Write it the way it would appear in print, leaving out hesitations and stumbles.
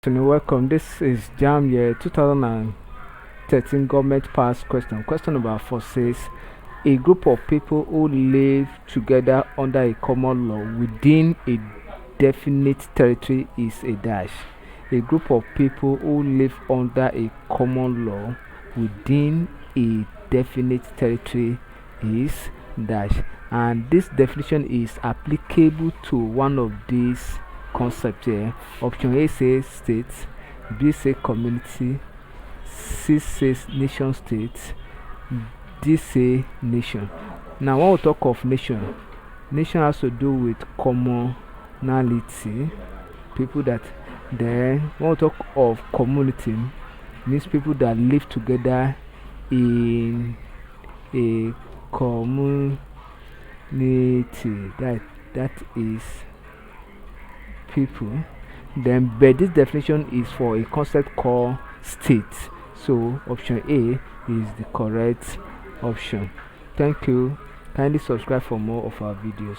Welcome. This is Jamb year 2013 government passed question. Question number 4 says a group of people who live together under a common law within a definite territory is a dash. A group of people who live under a common law within a definite territory is dash. And this definition is applicable to one of these concepts here. Option A says state, B says community, C says nation state, D say nation. Now when we talk of nation has to do with commonality, people that. Then when we talk of community, means people that live together in a community. That is people. Then but this definition is for a concept called state. So option A is the correct option. Thank you. Kindly subscribe for more of our videos.